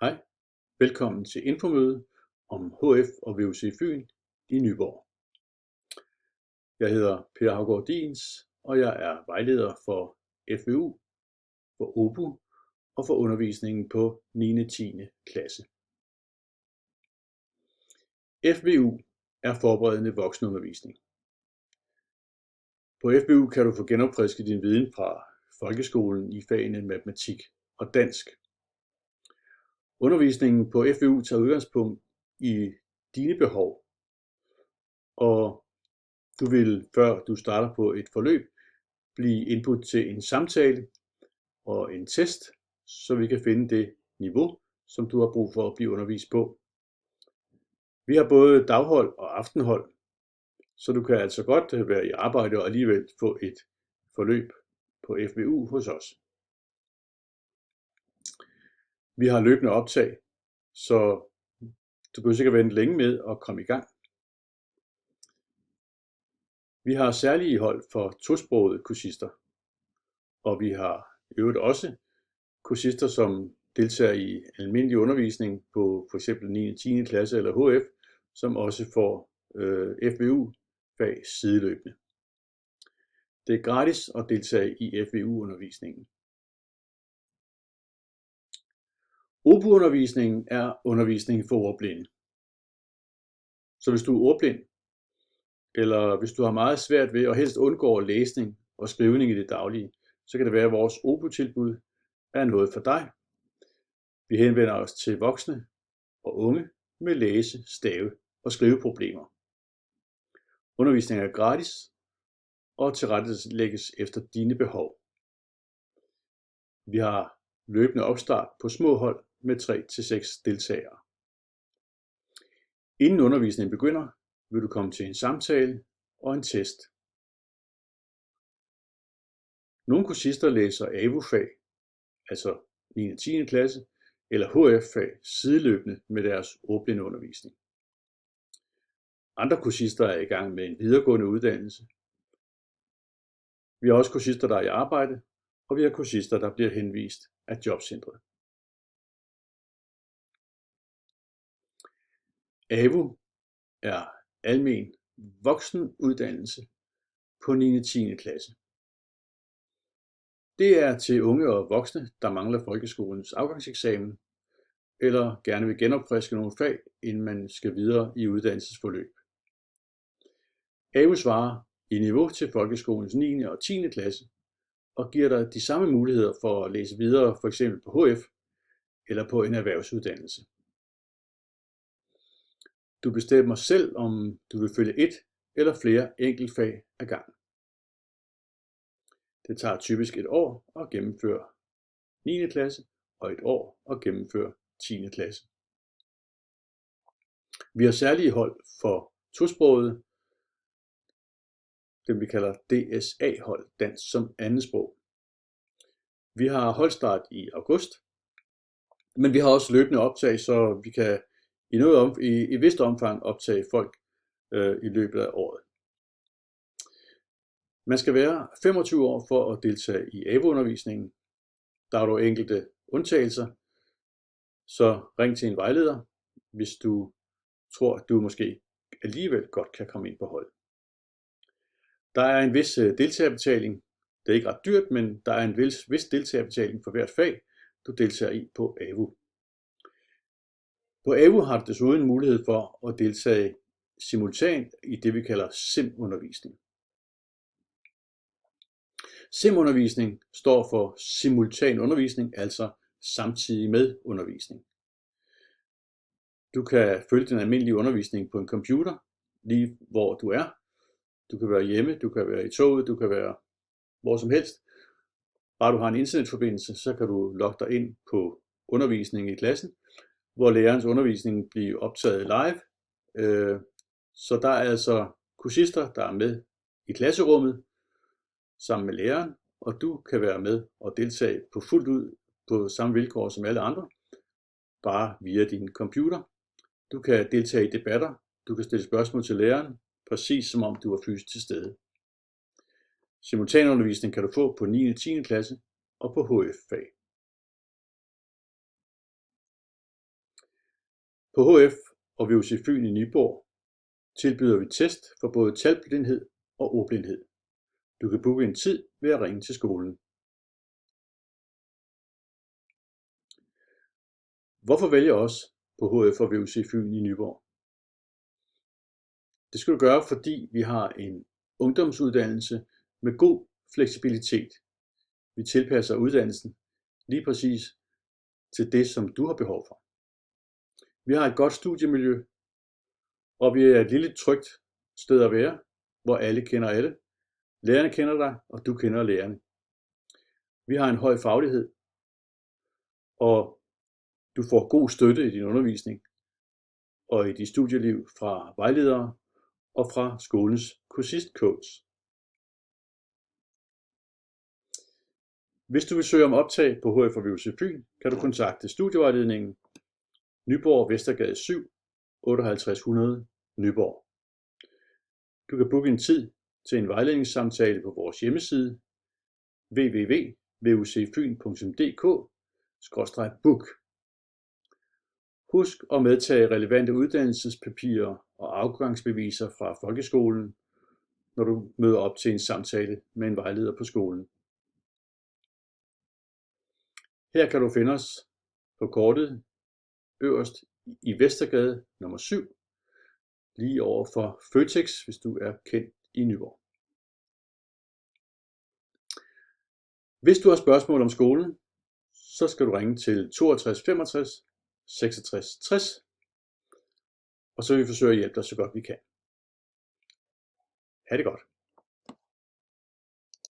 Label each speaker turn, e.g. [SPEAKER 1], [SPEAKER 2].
[SPEAKER 1] Hej, velkommen til infomøde om HF og VUC Fyn i Nyborg. Jeg hedder Per Haugaard Diens, og jeg er vejleder for FVU, for OBU og for undervisningen på 9. og 10. klasse. FVU er forberedende voksenundervisning. På FVU kan du få genopfrisket din viden fra folkeskolen i fagene matematik og dansk. Undervisningen på FVU tager udgangspunkt i dine behov, og du vil, før du starter på et forløb, blive indbudt til en samtale og en test, så vi kan finde det niveau, som du har brug for at blive undervist på. Vi har både daghold og aftenhold, så du kan altså godt være i arbejde og alligevel få et forløb på FVU hos os. Vi har løbende optag, så du behøver sikkert vente længe med at komme i gang. Vi har særlige hold for tosprogede kursister, og vi har i øvrigt også kursister, som deltager i almindelig undervisning på f.eks. 9. og 10. klasse eller HF, som også får FVU-fag sideløbende. Det er gratis at deltage i FVU-undervisningen. OBU-undervisningen er undervisning for ordblinde. Så hvis du er ordblind, eller hvis du har meget svært ved og helst undgår læsning og skrivning i det daglige, så kan det være, at vores OBU-tilbud er noget for dig. Vi henvender os til voksne og unge med læse-, stave- og skriveproblemer. Undervisningen er gratis og tilrettelægges efter dine behov. Vi har løbende opstart på små hold med 3 til 6 deltagere. Inden undervisningen begynder, vil du komme til en samtale og en test. Nogle kursister læser AVU-fag, altså 9. og 10. klasse, eller HF-fag sideløbende med deres ordblindeundervisning. Andre kursister er i gang med en videregående uddannelse. Vi har også kursister, der er i arbejde, og vi har kursister, der bliver henvist af jobcentret. AVU er almen voksenuddannelse på 9. og 10. klasse. Det er til unge og voksne, der mangler folkeskolens afgangseksamen, eller gerne vil genopfriske nogle fag, inden man skal videre i uddannelsesforløb. AVU svarer i niveau til folkeskolens 9. og 10. klasse, og giver dig de samme muligheder for at læse videre, f.eks. på HF eller på en erhvervsuddannelse. Du bestemmer selv, om du vil følge et eller flere enkeltfag ad gangen. Det tager typisk et år at gennemføre 9. klasse og et år at gennemføre 10. klasse. Vi har særlige hold for tosprogede, dem vi kalder DSA-hold, dansk som andetsprog. Vi har holdstart i august, men vi har også løbende optag, så vi kan i vist omfang optage folk i løbet af året. Man skal være 25 år for at deltage i AVU-undervisningen. Der er dog enkelte undtagelser, så ring til en vejleder, hvis du tror, at du måske alligevel godt kan komme ind på hold. Der er en vis deltagerbetaling. Det er ikke ret dyrt, men der er en vis deltagerbetaling for hvert fag, du deltager i på AVU. På AVU har du desuden mulighed for at deltage simultant i det, vi kalder SIM-undervisning. SIM-undervisning står for simultan undervisning, altså samtidig med undervisning. Du kan følge den almindelige undervisning på en computer, lige hvor du er. Du kan være hjemme, du kan være i toget, du kan være hvor som helst. Bare du har en internetforbindelse, så kan du logge dig ind på undervisningen i klassen, hvor lærerens undervisning bliver optaget live. Så der er altså kursister, der er med i klasserummet sammen med læreren, og du kan være med og deltage på fuldt ud på samme vilkår som alle andre, bare via din computer. Du kan deltage i debatter, du kan stille spørgsmål til læreren, præcis som om du var fysisk til stede. Simultanundervisning kan du få på 9. og 10. klasse og på HF-fag. På HF og VUC Fyn i Nyborg tilbyder vi test for både talblindhed og ordblindhed. Du kan booke en tid ved at ringe til skolen. Hvorfor vælge os på HF og VUC Fyn i Nyborg? Det skal du gøre, fordi vi har en ungdomsuddannelse med god fleksibilitet. Vi tilpasser uddannelsen lige præcis til det, som du har behov for. Vi har et godt studiemiljø, og vi er et lille trygt sted at være, hvor alle kender alle. Lærerne kender dig, og du kender lærerne. Vi har en høj faglighed, og du får god støtte i din undervisning og i dit studieliv fra vejledere og fra skolens kursistcoach. Hvis du vil søge om optag på HF og VUC Fyn, kan du kontakte studievejledningen Nyborg Vestergade 7, 5800 Nyborg. Du kan booke en tid til en vejledningssamtale på vores hjemmeside www.vucfyn.dk/book. Husk at medtage relevante uddannelsespapirer og afgangsbeviser fra folkeskolen, når du møder op til en samtale med en vejleder på skolen. Her kan du finde os på kortet øverst i Vestergade nummer 7, lige over for Føtex, hvis du er kendt i Nyborg. Hvis du har spørgsmål om skolen, så skal du ringe til 62 65 66 60, og så vil vi forsøge at hjælpe dig så godt vi kan. Ha' det godt.